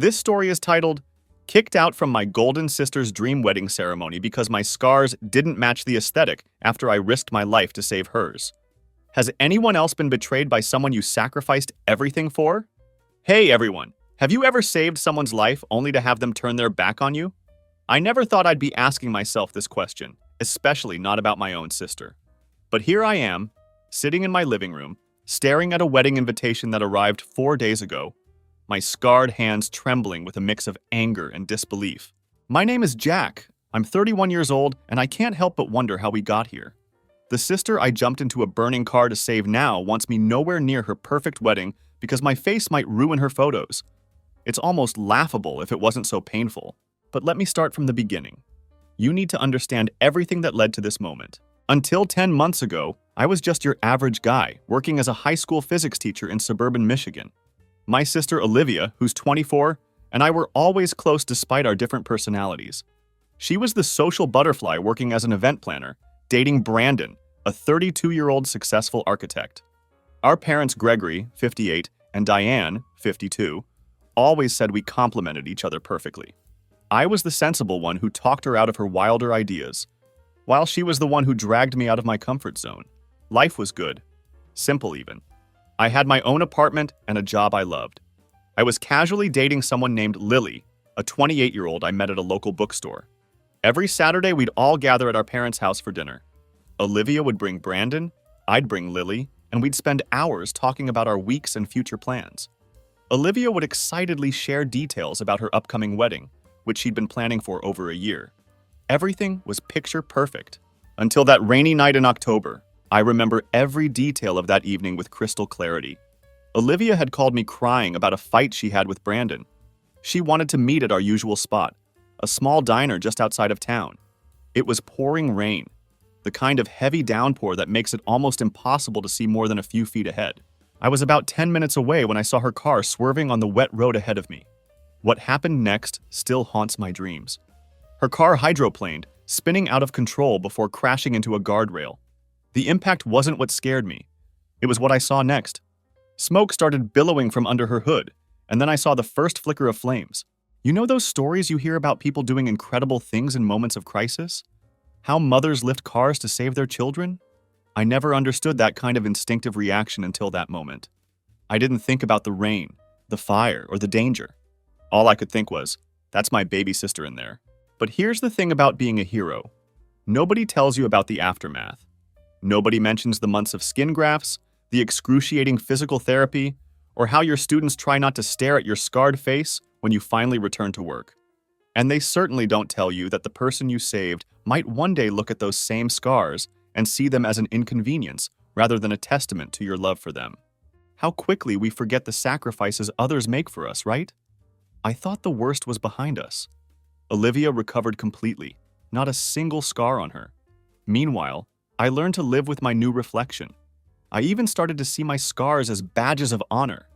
This story is titled, Kicked Out from My Golden Sister's Dream Wedding Ceremony Because My Scars Didn't Match the Aesthetic After I Risked My Life to Save Hers. Has anyone else been betrayed by someone you sacrificed everything for? Hey everyone, have you ever saved someone's life only to have them turn their back on you? I never thought I'd be asking myself this question, especially not about my own sister. But here I am, sitting in my living room, staring at a wedding invitation that arrived 4 days ago, my scarred hands trembling with a mix of anger and disbelief. My name is Jack. I'm 31 years old, and I can't help but wonder how we got here. The sister I jumped into a burning car to save now wants me nowhere near her perfect wedding because my face might ruin her photos. It's almost laughable if it wasn't so painful. But let me start from the beginning. You need to understand everything that led to this moment. Until 10 months ago, I was just your average guy, working as a high school physics teacher in suburban Michigan. My sister Olivia, who's 24, and I were always close despite our different personalities. She was the social butterfly working as an event planner, dating Brandon, a 32-year-old successful architect. Our parents Gregory, 58, and Diane, 52, always said we complemented each other perfectly. I was the sensible one who talked her out of her wilder ideas, while she was the one who dragged me out of my comfort zone. Life was good. Simple even. I had my own apartment and a job I loved. I was casually dating someone named Lily, a 28-year-old I met at a local bookstore. Every Saturday, we'd all gather at our parents' house for dinner. Olivia would bring Brandon, I'd bring Lily, and we'd spend hours talking about our weeks and future plans. Olivia would excitedly share details about her upcoming wedding, which she'd been planning for over a year. Everything was picture perfect. Until that rainy night in October, I remember every detail of that evening with crystal clarity. Olivia had called me crying about a fight she had with Brandon. She wanted to meet at our usual spot, a small diner just outside of town. It was pouring rain, the kind of heavy downpour that makes it almost impossible to see more than a few feet ahead. I was about 10 minutes away when I saw her car swerving on the wet road ahead of me. What happened next still haunts my dreams. Her car hydroplaned, spinning out of control before crashing into a guardrail. The impact wasn't what scared me. It was what I saw next. Smoke started billowing from under her hood, and then I saw the first flicker of flames. You know those stories you hear about people doing incredible things in moments of crisis? How mothers lift cars to save their children? I never understood that kind of instinctive reaction until that moment. I didn't think about the rain, the fire, or the danger. All I could think was, that's my baby sister in there. But here's the thing about being a hero. Nobody tells you about the aftermath. Nobody mentions the months of skin grafts, the excruciating physical therapy, or how your students try not to stare at your scarred face when you finally return to work. And they certainly don't tell you that the person you saved might one day look at those same scars and see them as an inconvenience rather than a testament to your love for them. How quickly we forget the sacrifices others make for us, right? I thought the worst was behind us. Olivia recovered completely, not a single scar on her. Meanwhile, I learned to live with my new reflection. I even started to see my scars as badges of honor.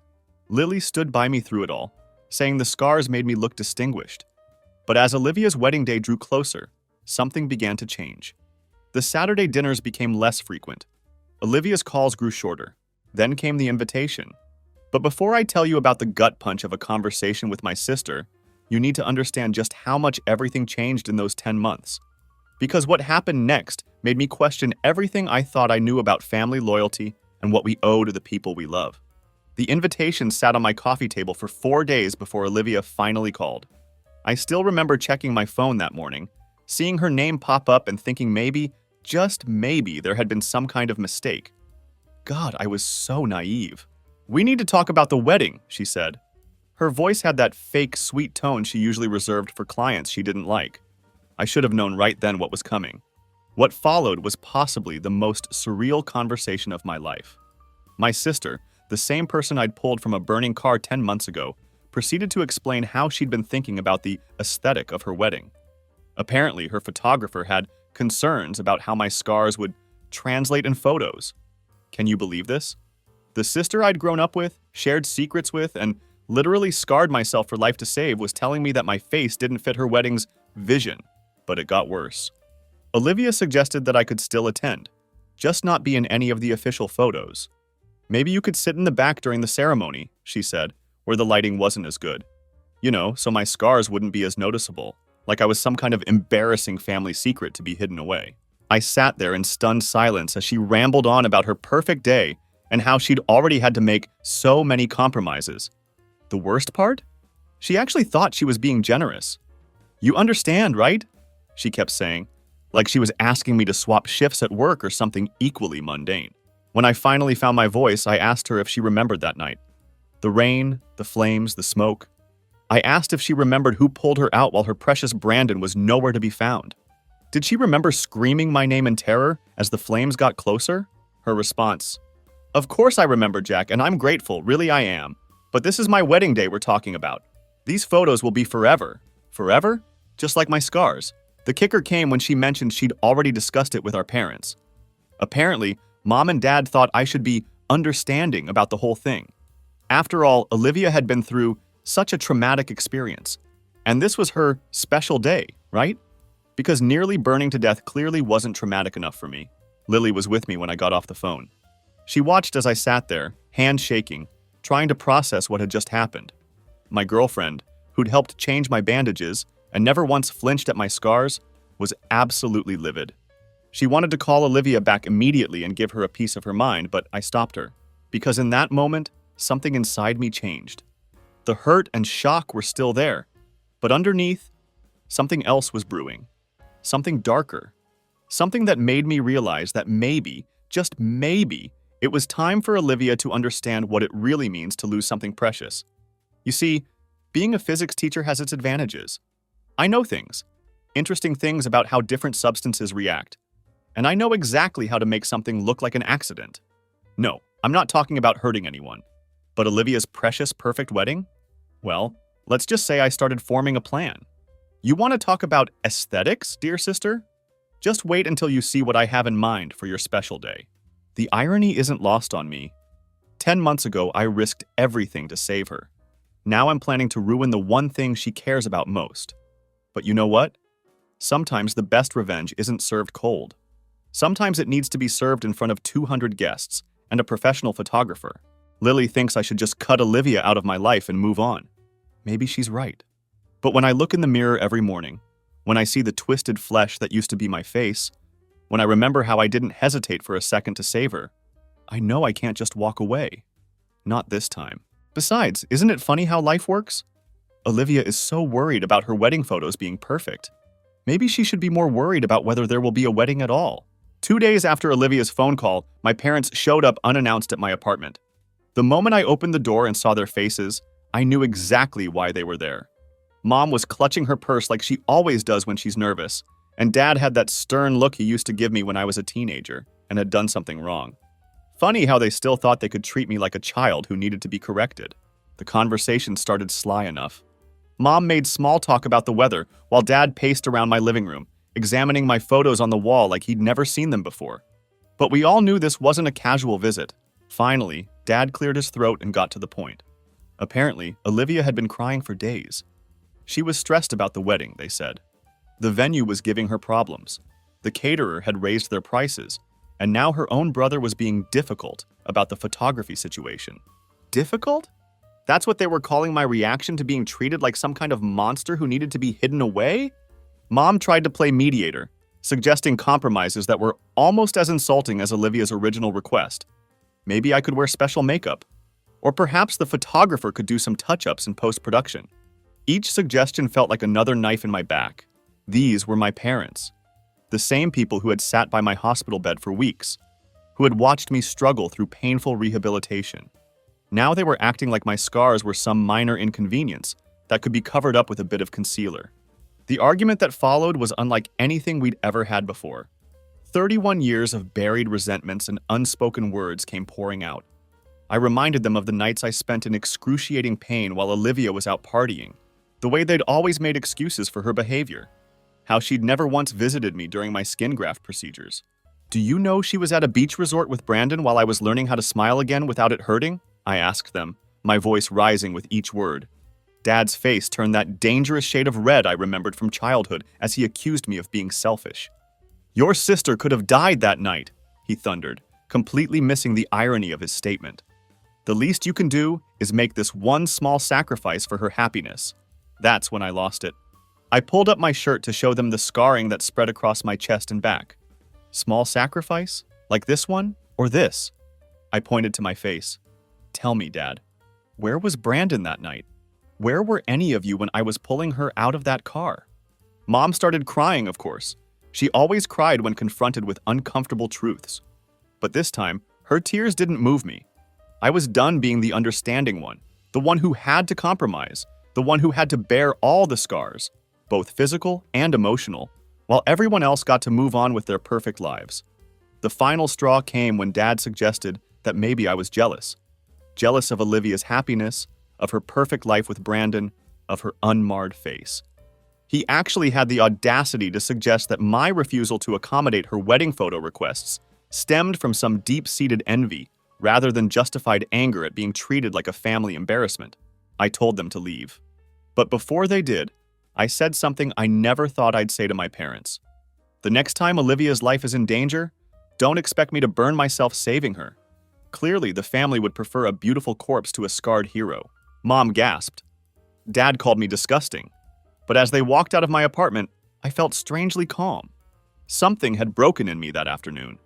Lily stood by me through it all, saying the scars made me look distinguished. But as Olivia's wedding day drew closer, something began to change. The Saturday dinners became less frequent. Olivia's calls grew shorter. Then came the invitation. But before I tell you about the gut punch of a conversation with my sister, you need to understand just how much everything changed in those 10 months. Because what happened next made me question everything I thought I knew about family loyalty and what we owe to the people we love. The invitation sat on my coffee table for 4 days before Olivia finally called. I still remember checking my phone that morning, seeing her name pop up and thinking maybe, just maybe, there had been some kind of mistake. God, I was so naive. "We need to talk about the wedding," she said. Her voice had that fake, sweet tone she usually reserved for clients she didn't like. I should have known right then what was coming. What followed was possibly the most surreal conversation of my life. My sister, the same person I'd pulled from a burning car 10 months ago, proceeded to explain how she'd been thinking about the aesthetic of her wedding. Apparently, her photographer had concerns about how my scars would translate in photos. Can you believe this? The sister I'd grown up with, shared secrets with, and literally scarred myself for life to save was telling me that my face didn't fit her wedding's vision. But it got worse. Olivia suggested that I could still attend, just not be in any of the official photos. "Maybe you could sit in the back during the ceremony," she said, "where the lighting wasn't as good. So my scars wouldn't be as noticeable, like I was some kind of embarrassing family secret to be hidden away. I sat there in stunned silence as she rambled on about her perfect day and how she'd already had to make so many compromises. The worst part? She actually thought she was being generous. "You understand, right?" she kept saying, like she was asking me to swap shifts at work or something equally mundane. When I finally found my voice, I asked her if she remembered that night. The rain, the flames, the smoke. I asked if she remembered who pulled her out while her precious Brandon was nowhere to be found. Did she remember screaming my name in terror as the flames got closer? Her response: "Of course I remember, Jack, and I'm grateful, really I am. But this is my wedding day we're talking about. These photos will be forever." Forever? Just like my scars. The kicker came when she mentioned she'd already discussed it with our parents. Apparently, Mom and Dad thought I should be understanding about the whole thing. After all, Olivia had been through such a traumatic experience. And this was her special day, right? Because nearly burning to death clearly wasn't traumatic enough for me. Lily was with me when I got off the phone. She watched as I sat there, hands shaking, trying to process what had just happened. My girlfriend, who'd helped change my bandages and never once flinched at my scars, was absolutely livid. She wanted to call Olivia back immediately and give her a piece of her mind, but I stopped her. Because in that moment, something inside me changed. The hurt and shock were still there, but underneath, something else was brewing. Something darker. Something that made me realize that maybe, just maybe, it was time for Olivia to understand what it really means to lose something precious. You see, being a physics teacher has its advantages. I know things, interesting things about how different substances react, and I know exactly how to make something look like an accident. No, I'm not talking about hurting anyone. But Olivia's precious, perfect wedding? Well, let's just say I started forming a plan. You want to talk about aesthetics, dear sister? Just wait until you see what I have in mind for your special day. The irony isn't lost on me. 10 months ago, I risked everything to save her. Now I'm planning to ruin the one thing she cares about most. But you know what? Sometimes the best revenge isn't served cold. Sometimes it needs to be served in front of 200 guests and a professional photographer. Lily thinks I should just cut Olivia out of my life and move on. Maybe she's right. But when I look in the mirror every morning, when I see the twisted flesh that used to be my face, when I remember how I didn't hesitate for a second to save her, I know I can't just walk away. Not this time. Besides, isn't it funny how life works? Olivia is so worried about her wedding photos being perfect. Maybe she should be more worried about whether there will be a wedding at all. 2 days after Olivia's phone call, my parents showed up unannounced at my apartment. The moment I opened the door and saw their faces, I knew exactly why they were there. Mom was clutching her purse like she always does when she's nervous, and Dad had that stern look he used to give me when I was a teenager and had done something wrong. Funny how they still thought they could treat me like a child who needed to be corrected. The conversation started sly enough. Mom made small talk about the weather while Dad paced around my living room, examining my photos on the wall like he'd never seen them before. But we all knew this wasn't a casual visit. Finally, Dad cleared his throat and got to the point. Apparently, Olivia had been crying for days. She was stressed about the wedding, they said. The venue was giving her problems. The caterer had raised their prices, and now her own brother was being difficult about the photography situation. Difficult? That's what they were calling my reaction to being treated like some kind of monster who needed to be hidden away? Mom tried to play mediator, suggesting compromises that were almost as insulting as Olivia's original request. Maybe I could wear special makeup. Or perhaps the photographer could do some touch-ups in post-production. Each suggestion felt like another knife in my back. These were my parents. The same people who had sat by my hospital bed for weeks, who had watched me struggle through painful rehabilitation. Now they were acting like my scars were some minor inconvenience that could be covered up with a bit of concealer. The argument that followed was unlike anything we'd ever had before. 31 years of buried resentments and unspoken words came pouring out. I reminded them of the nights I spent in excruciating pain while Olivia was out partying, the way they'd always made excuses for her behavior, how she'd never once visited me during my skin graft procedures. Do you know she was at a beach resort with Brandon while I was learning how to smile again without it hurting? I asked them, my voice rising with each word. Dad's face turned that dangerous shade of red I remembered from childhood as he accused me of being selfish. Your sister could have died that night, he thundered, completely missing the irony of his statement. The least you can do is make this one small sacrifice for her happiness. That's when I lost it. I pulled up my shirt to show them the scarring that spread across my chest and back. Small sacrifice? Like this one? Or this? I pointed to my face. Tell me, Dad, where was Brandon that night? Where were any of you when I was pulling her out of that car? Mom started crying, of course. She always cried when confronted with uncomfortable truths. But this time, her tears didn't move me. I was done being the understanding one, the one who had to compromise, the one who had to bear all the scars, both physical and emotional, while everyone else got to move on with their perfect lives. The final straw came when Dad suggested that maybe I was jealous. Jealous of Olivia's happiness, of her perfect life with Brandon, of her unmarred face. He actually had the audacity to suggest that my refusal to accommodate her wedding photo requests stemmed from some deep-seated envy rather than justified anger at being treated like a family embarrassment. I told them to leave. But before they did, I said something I never thought I'd say to my parents. The next time Olivia's life is in danger, don't expect me to burn myself saving her. Clearly, the family would prefer a beautiful corpse to a scarred hero. Mom gasped. Dad called me disgusting. But as they walked out of my apartment, I felt strangely calm. Something had broken in me that afternoon.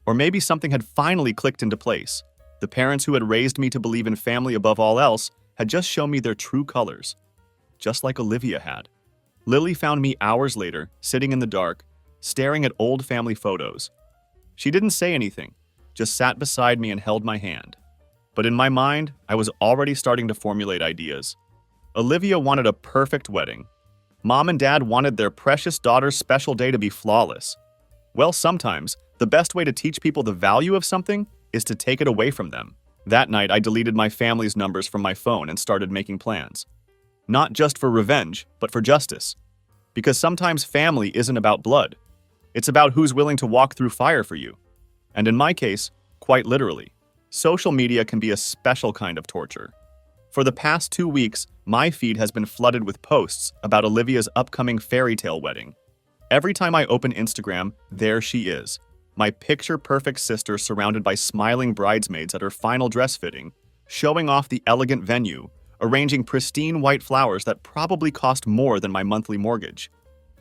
Or maybe something had finally clicked into place. The parents who had raised me to believe in family above all else had just shown me their true colors. Just like Olivia had. Lily found me hours later, sitting in the dark, staring at old family photos. She didn't say anything, just sat beside me and held my hand. But in my mind, I was already starting to formulate ideas. Olivia wanted a perfect wedding. Mom and Dad wanted their precious daughter's special day to be flawless. Well, sometimes, the best way to teach people the value of something is to take it away from them. That night, I deleted my family's numbers from my phone and started making plans. Not just for revenge, but for justice. Because sometimes family isn't about blood. It's about who's willing to walk through fire for you. And in my case, quite literally, social media can be a special kind of torture. For the past 2 weeks, my feed has been flooded with posts about Olivia's upcoming fairy tale wedding. Every time I open Instagram, there she is, my picture-perfect sister surrounded by smiling bridesmaids at her final dress fitting, showing off the elegant venue, arranging pristine white flowers that probably cost more than my monthly mortgage.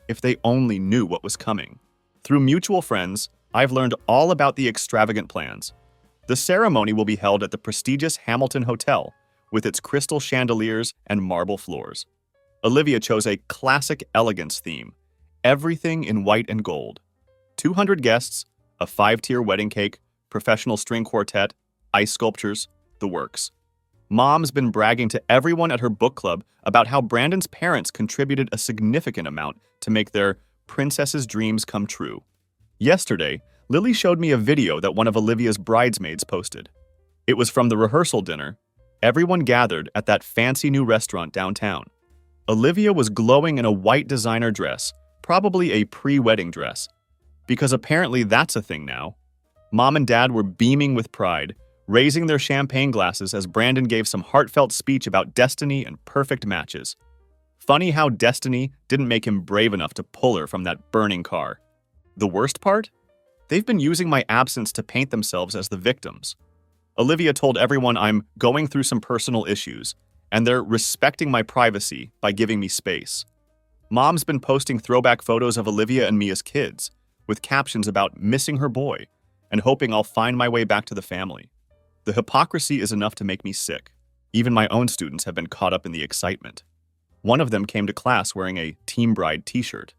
If they only knew what was coming. Through mutual friends, I've learned all about the extravagant plans. The ceremony will be held at the prestigious Hamilton Hotel, with its crystal chandeliers and marble floors. Olivia chose a classic elegance theme, everything in white and gold. 200 guests, a 5-tier wedding cake, professional string quartet, ice sculptures, the works. Mom's been bragging to everyone at her book club about how Brandon's parents contributed a significant amount to make their princess's dreams come true. Yesterday, Lily showed me a video that one of Olivia's bridesmaids posted. It was from the rehearsal dinner. Everyone gathered at that fancy new restaurant downtown. Olivia was glowing in a white designer dress, probably a pre-wedding dress. Because apparently that's a thing now. Mom and Dad were beaming with pride, raising their champagne glasses as Brandon gave some heartfelt speech about destiny and perfect matches. Funny how destiny didn't make him brave enough to pull her from that burning car. The worst part? They've been using my absence to paint themselves as the victims. Olivia told everyone I'm going through some personal issues, and they're respecting my privacy by giving me space. Mom's been posting throwback photos of Olivia and me as kids, with captions about missing her boy and hoping I'll find my way back to the family. The hypocrisy is enough to make me sick. Even my own students have been caught up in the excitement. One of them came to class wearing a Team Bride t-shirt.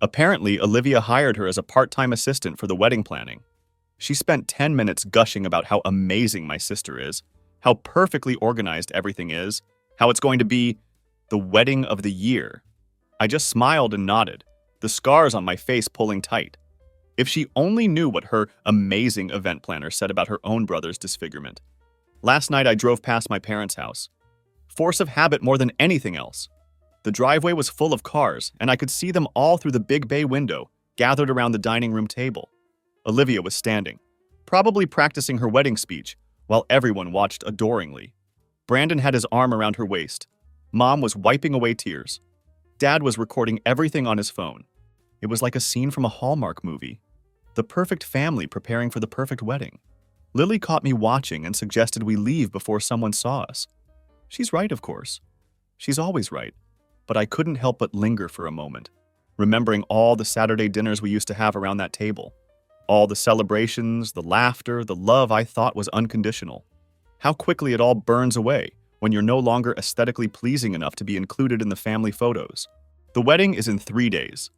Apparently, Olivia hired her as a part-time assistant for the wedding planning. She spent 10 minutes gushing about how amazing my sister is, how perfectly organized everything is, how it's going to be the wedding of the year. I just smiled and nodded, the scars on my face pulling tight. If she only knew what her amazing event planner said about her own brother's disfigurement. Last night I drove past my parents' house. Force of habit more than anything else. The driveway was full of cars, and I could see them all through the big bay window, gathered around the dining room table. Olivia was standing, probably practicing her wedding speech, while everyone watched adoringly. Brandon had his arm around her waist. Mom was wiping away tears. Dad was recording everything on his phone. It was like a scene from a Hallmark movie. The perfect family preparing for the perfect wedding. Lily caught me watching and suggested we leave before someone saw us. She's right, of course. She's always right. but I couldn't help but linger for a moment, remembering all the Saturday dinners we used to have around that table. All the celebrations, the laughter, the love I thought was unconditional. How quickly it all burns away when you're no longer aesthetically pleasing enough to be included in the family photos. The wedding is in 3 days.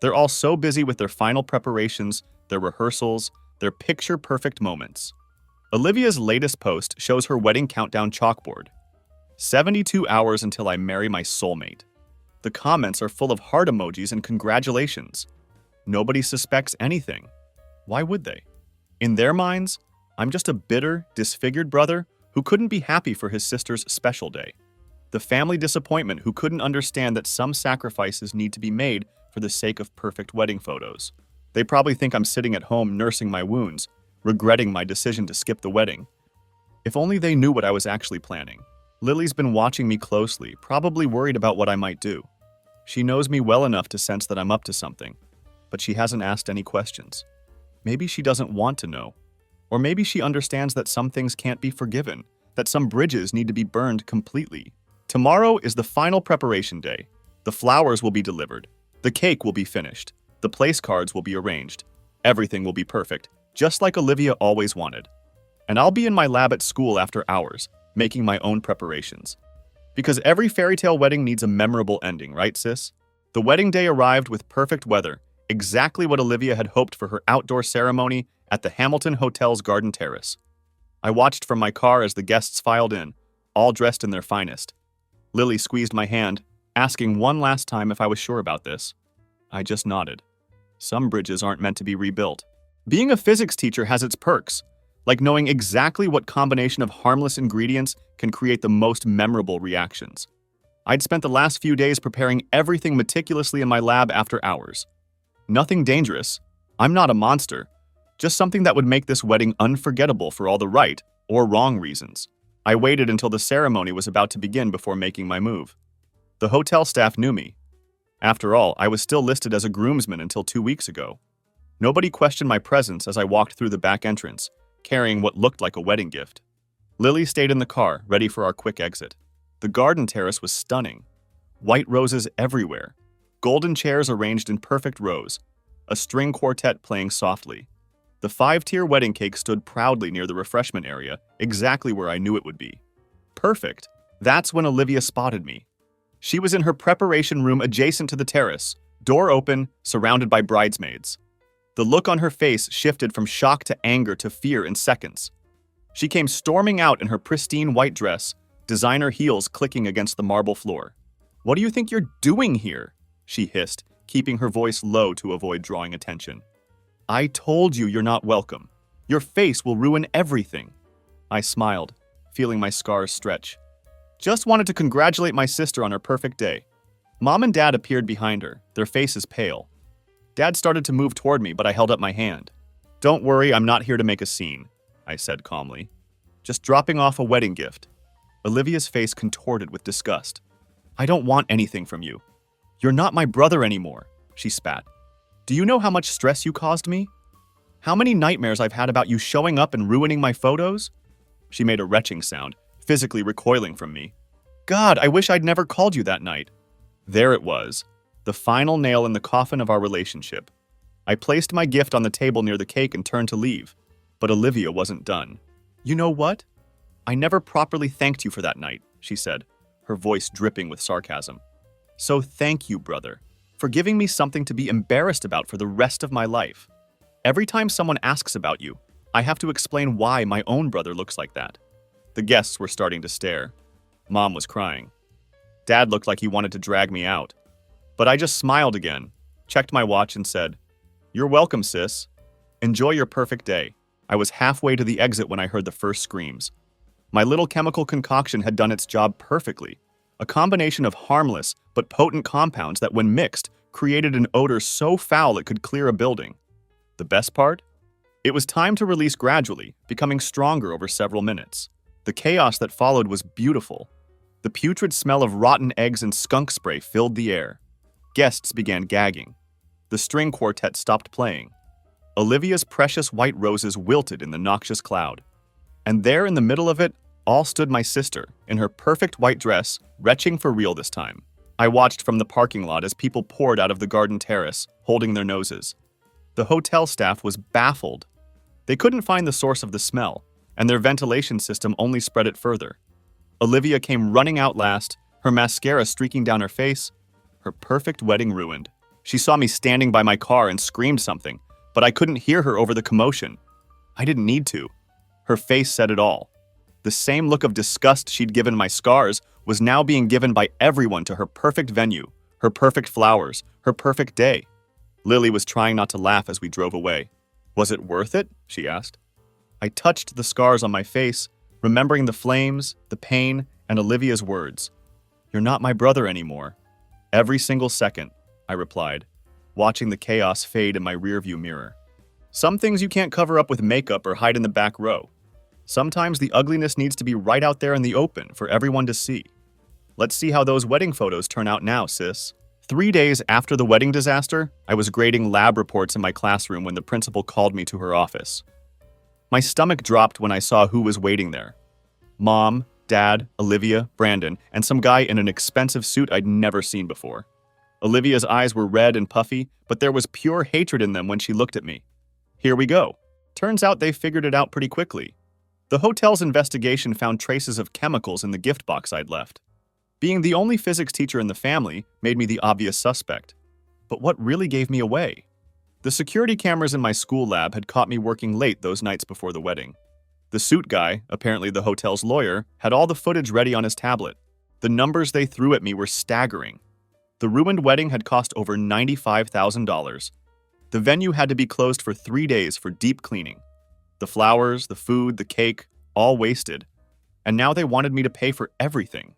They're all so busy with their final preparations, their rehearsals, their picture-perfect moments. Olivia's latest post shows her wedding countdown chalkboard. 72 hours until I marry my soulmate. The comments are full of heart emojis and congratulations. Nobody suspects anything. Why would they? In their minds, I'm just a bitter, disfigured brother who couldn't be happy for his sister's special day. The family disappointment who couldn't understand that some sacrifices need to be made for the sake of perfect wedding photos. They probably think I'm sitting at home nursing my wounds, regretting my decision to skip the wedding. If only they knew what I was actually planning. Lily's been watching me closely, probably worried about what I might do. She knows me well enough to sense that I'm up to something, but she hasn't asked any questions. Maybe she doesn't want to know. Or maybe she understands that some things can't be forgiven, that some bridges need to be burned completely. Tomorrow is the final preparation day. The flowers will be delivered. The cake will be finished. The place cards will be arranged. Everything will be perfect, just like Olivia always wanted. And I'll be in my lab at school after hours, making my own preparations. Because every fairy tale wedding needs a memorable ending, right, sis? The wedding day arrived with perfect weather, exactly what Olivia had hoped for her outdoor ceremony at the Hamilton Hotel's garden terrace. I watched from my car as the guests filed in, all dressed in their finest. Lily squeezed my hand, asking one last time if I was sure about this. I just nodded. Some bridges aren't meant to be rebuilt. Being a physics teacher has its perks, like knowing exactly what combination of harmless ingredients can create the most memorable reactions. I'd spent the last few days preparing everything meticulously in my lab after hours. Nothing dangerous. I'm not a monster. Just something that would make this wedding unforgettable for all the right or wrong reasons. I waited until the ceremony was about to begin before making my move. The hotel staff knew me. After all, I was still listed as a groomsman until 2 weeks ago. Nobody questioned my presence as I walked through the back entrance, carrying what looked like a wedding gift. Lily stayed in the car, ready for our quick exit. The garden terrace was stunning. White roses everywhere. Golden chairs arranged in perfect rows. A string quartet playing softly. The 5-tier wedding cake stood proudly near the refreshment area, exactly where I knew it would be. Perfect. That's when Olivia spotted me. She was in her preparation room adjacent to the terrace, door open, surrounded by bridesmaids. The look on her face shifted from shock to anger to fear in seconds. She came storming out in her pristine white dress, designer heels clicking against the marble floor. "What do you think you're doing here?" she hissed, keeping her voice low to avoid drawing attention. "I told you you're not welcome. Your face will ruin everything." I smiled, feeling my scars stretch. Just wanted to congratulate my sister on her perfect day. Mom and Dad appeared behind her, their faces pale. Dad started to move toward me, but I held up my hand. "Don't worry, I'm not here to make a scene," I said calmly. "Just dropping off a wedding gift." Olivia's face contorted with disgust. "I don't want anything from you. You're not my brother anymore," she spat. "Do you know how much stress you caused me? How many nightmares I've had about you showing up and ruining my photos?" She made a retching sound, physically recoiling from me. "God, I wish I'd never called you that night." There it was, the final nail in the coffin of our relationship. I placed my gift on the table near the cake and turned to leave, but Olivia wasn't done. "You know what? I never properly thanked you for that night," she said, her voice dripping with sarcasm. "So thank you, brother, for giving me something to be embarrassed about for the rest of my life. Every time someone asks about you, I have to explain why my own brother looks like that." The guests were starting to stare. Mom was crying. Dad looked like he wanted to drag me out. But I just smiled again, checked my watch and said, "You're welcome, sis. Enjoy your perfect day." I was halfway to the exit when I heard the first screams. My little chemical concoction had done its job perfectly. A combination of harmless but potent compounds that, when mixed, created an odor so foul it could clear a building. The best part? It was time to release gradually, becoming stronger over several minutes. The chaos that followed was beautiful. The putrid smell of rotten eggs and skunk spray filled the air. Guests began gagging. The string quartet stopped playing. Olivia's precious white roses wilted in the noxious cloud. And there in the middle of it all stood my sister, in her perfect white dress, retching for real this time. I watched from the parking lot as people poured out of the garden terrace, holding their noses. The hotel staff was baffled. They couldn't find the source of the smell, and their ventilation system only spread it further. Olivia came running out last, her mascara streaking down her face, her perfect wedding ruined. She saw me standing by my car and screamed something, but I couldn't hear her over the commotion. I didn't need to. Her face said it all. The same look of disgust she'd given my scars was now being given by everyone to her perfect venue, her perfect flowers, her perfect day. Lily was trying not to laugh as we drove away. "Was it worth it?" she asked. I touched the scars on my face, remembering the flames, the pain, and Olivia's words. "You're not my brother anymore." "Every single second," I replied, watching the chaos fade in my rearview mirror. Some things you can't cover up with makeup or hide in the back row. Sometimes the ugliness needs to be right out there in the open for everyone to see. Let's see how those wedding photos turn out now, sis. 3 days after the wedding disaster, I was grading lab reports in my classroom when the principal called me to her office. My stomach dropped when I saw who was waiting there. Mom, Dad, Olivia, Brandon, and some guy in an expensive suit I'd never seen before. Olivia's eyes were red and puffy, but there was pure hatred in them when she looked at me. Here we go. Turns out they figured it out pretty quickly. The hotel's investigation found traces of chemicals in the gift box I'd left. Being the only physics teacher in the family made me the obvious suspect. But what really gave me away? The security cameras in my school lab had caught me working late those nights before the wedding. The suit guy, apparently the hotel's lawyer, had all the footage ready on his tablet. The numbers they threw at me were staggering. The ruined wedding had cost over $95,000. The venue had to be closed for 3 days for deep cleaning. The flowers, the food, the cake, all wasted. And now they wanted me to pay for everything.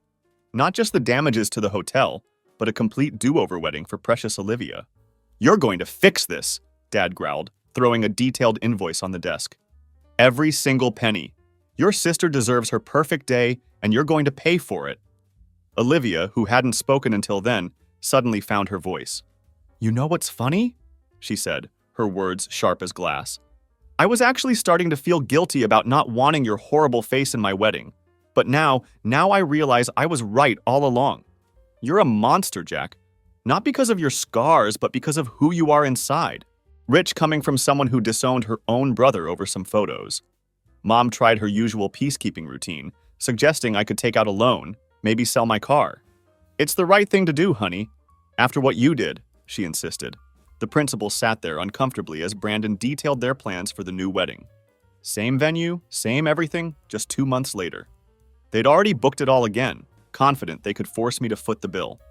Not just the damages to the hotel, but a complete do-over wedding for precious Olivia. "You're going to fix this," Dad growled, throwing a detailed invoice on the desk. "Every single penny. Your sister deserves her perfect day, and you're going to pay for it." Olivia, who hadn't spoken until then, suddenly found her voice. "You know what's funny?" she said, her words sharp as glass. "I was actually starting to feel guilty about not wanting your horrible face in my wedding. But now I realize I was right all along. You're a monster, Jack. Not because of your scars, but because of who you are inside." Rich coming from someone who disowned her own brother over some photos. Mom tried her usual peacekeeping routine, suggesting I could take out a loan, maybe sell my car. "It's the right thing to do, honey. After what you did," she insisted. The principal sat there uncomfortably as Brandon detailed their plans for the new wedding. Same venue, same everything, just 2 months later. They'd already booked it all again, confident they could force me to foot the bill.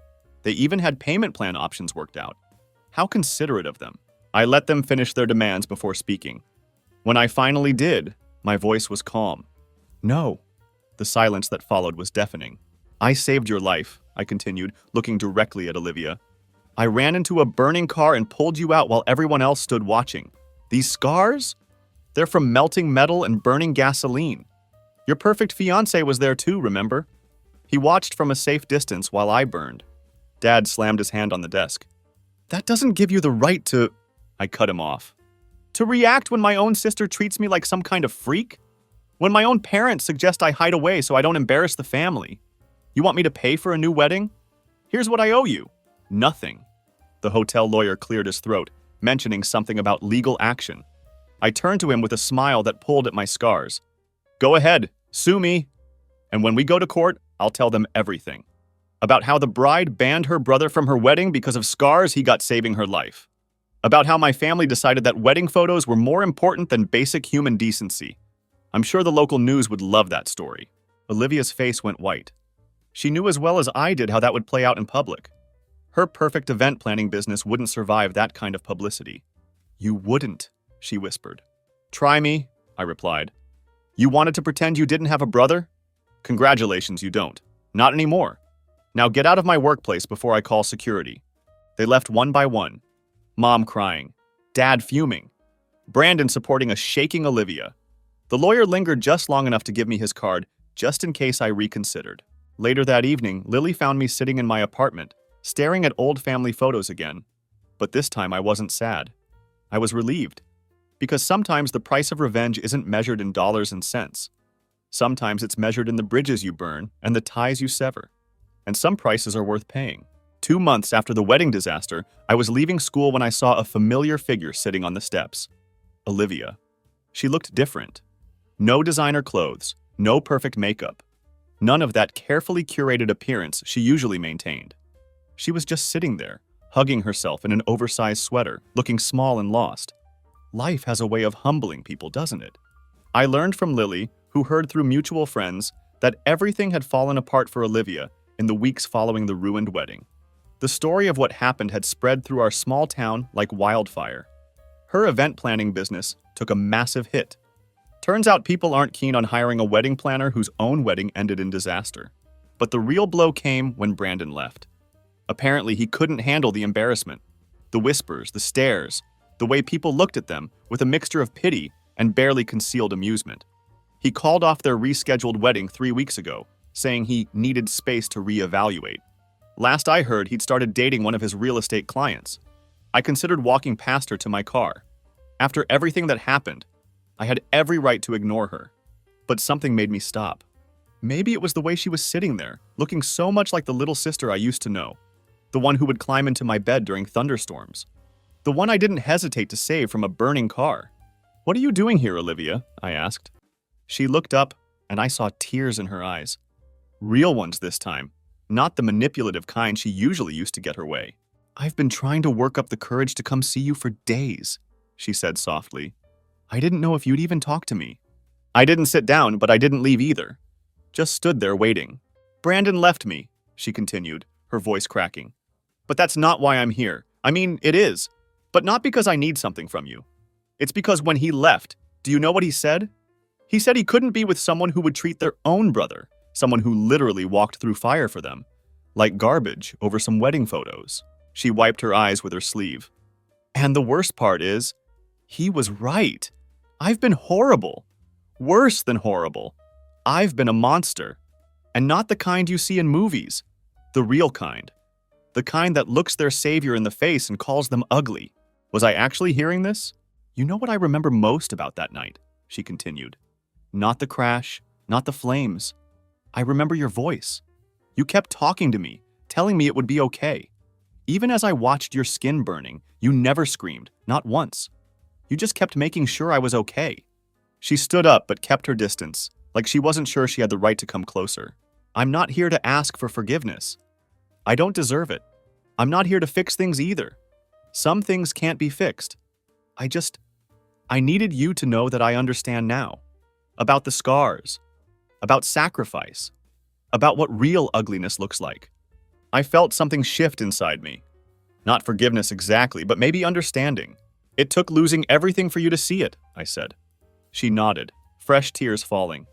They even had payment plan options worked out. How considerate of them. I let them finish their demands before speaking. When I finally did, my voice was calm. "No." The silence that followed was deafening. "I saved your life," I continued, looking directly at Olivia. "I ran into a burning car and pulled you out while everyone else stood watching. These scars? They're from melting metal and burning gasoline. Your perfect fiancé was there too, remember? He watched from a safe distance while I burned." Dad slammed his hand on the desk. "That doesn't give you the right to—" I cut him off. "To react when my own sister treats me like some kind of freak? When my own parents suggest I hide away so I don't embarrass the family? You want me to pay for a new wedding? Here's what I owe you. Nothing." The hotel lawyer cleared his throat, mentioning something about legal action. I turned to him with a smile that pulled at my scars. "Go ahead, sue me. And when we go to court, I'll tell them everything. About how the bride banned her brother from her wedding because of scars he got saving her life. About how my family decided that wedding photos were more important than basic human decency. I'm sure the local news would love that story." Olivia's face went white. She knew as well as I did how that would play out in public. Her perfect event planning business wouldn't survive that kind of publicity. "You wouldn't," she whispered. "Try me," I replied. "You wanted to pretend you didn't have a brother? Congratulations, you don't. Not anymore. Now get out of my workplace before I call security." They left one by one. Mom crying. Dad fuming. Brandon supporting a shaking Olivia. The lawyer lingered just long enough to give me his card, just in case I reconsidered. Later that evening, Lily found me sitting in my apartment, staring at old family photos again. But this time I wasn't sad. I was relieved. Because sometimes the price of revenge isn't measured in dollars and cents. Sometimes it's measured in the bridges you burn and the ties you sever. And some prices are worth paying. 2 months after the wedding disaster, I was leaving school when I saw a familiar figure sitting on the steps. Olivia. She looked different. No designer clothes, no perfect makeup. None of that carefully curated appearance she usually maintained. She was just sitting there, hugging herself in an oversized sweater, looking small and lost. Life has a way of humbling people, doesn't it? I learned from Lily, who heard through mutual friends, that everything had fallen apart for Olivia in the weeks following the ruined wedding. The story of what happened had spread through our small town like wildfire. Her event planning business took a massive hit. Turns out people aren't keen on hiring a wedding planner whose own wedding ended in disaster. But the real blow came when Brandon left. Apparently, he couldn't handle the embarrassment. The whispers, the stares, the way people looked at them with a mixture of pity and barely concealed amusement. He called off their rescheduled wedding 3 weeks ago, saying he needed space to reevaluate. Last I heard, he'd started dating one of his real estate clients. I considered walking past her to my car. After everything that happened, I had every right to ignore her. But something made me stop. Maybe it was the way she was sitting there, looking so much like the little sister I used to know. The one who would climb into my bed during thunderstorms. The one I didn't hesitate to save from a burning car. "What are you doing here, Olivia?" I asked. She looked up, and I saw tears in her eyes. Real ones this time, not the manipulative kind she usually used to get her way. "I've been trying to work up the courage to come see you for days," she said softly. "I didn't know if you'd even talk to me." I didn't sit down, but I didn't leave either. Just stood there waiting. "Brandon left me," she continued, her voice cracking. "But that's not why I'm here. I mean, it is. But not because I need something from you. It's because when he left, do you know what he said? He said he couldn't be with someone who would treat their own brother, someone who literally walked through fire for them, like garbage over some wedding photos." She wiped her eyes with her sleeve. "And the worst part is, he was right. I've been horrible. Worse than horrible. I've been a monster. And not the kind you see in movies. The real kind. The kind that looks their savior in the face and calls them ugly." Was I actually hearing this? "You know what I remember most about that night?" she continued. "Not the crash, not the flames. I remember your voice. You kept talking to me, telling me it would be okay. Even as I watched your skin burning, you never screamed, not once. You just kept making sure I was okay." She stood up but kept her distance, like she wasn't sure she had the right to come closer. "I'm not here to ask for forgiveness. I don't deserve it. I'm not here to fix things either. Some things can't be fixed. I needed you to know that I understand now. About the scars. About sacrifice. About what real ugliness looks like." I felt something shift inside me. Not forgiveness exactly, but maybe understanding. "It took losing everything for you to see it," I said. She nodded, fresh tears falling.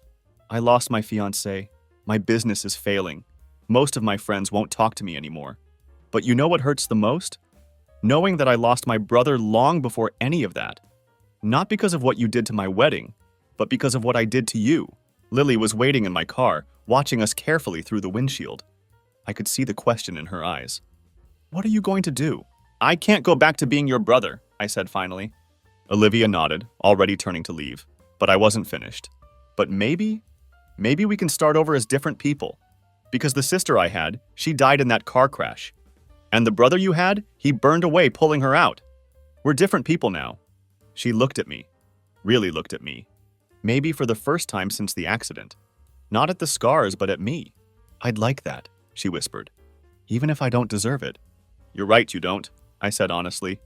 "I lost my fiancé. My business is failing. Most of my friends won't talk to me anymore. But you know what hurts the most? Knowing that I lost my brother long before any of that. Not because of what you did to my wedding, but because of what I did to you." Lily was waiting in my car, watching us carefully through the windshield. I could see the question in her eyes. "What are you going to do?" "I can't go back to being your brother," I said finally. Olivia nodded, already turning to leave. But I wasn't finished. "But maybe we can start over as different people. Because the sister I had, she died in that car crash. And the brother you had, he burned away pulling her out. We're different people now." She looked at me. Really looked at me. Maybe for the first time since the accident. Not at the scars, but at me. "I'd like that," she whispered. "Even if I don't deserve it." "You're right, you don't," I said honestly.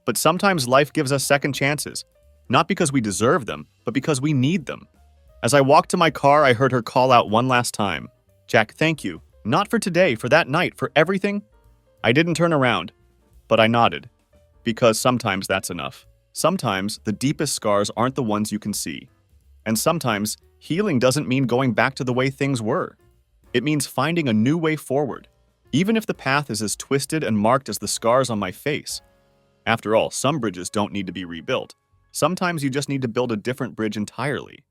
"But sometimes life gives us second chances. Not because we deserve them, but because we need them." As I walked to my car, I heard her call out one last time. "Jack, thank you. Not for today, for that night, for everything." I didn't turn around, but I nodded. Because sometimes that's enough. Sometimes the deepest scars aren't the ones you can see. And sometimes healing doesn't mean going back to the way things were. It means finding a new way forward, even if the path is as twisted and marked as the scars on my face. After all, some bridges don't need to be rebuilt. Sometimes you just need to build a different bridge entirely.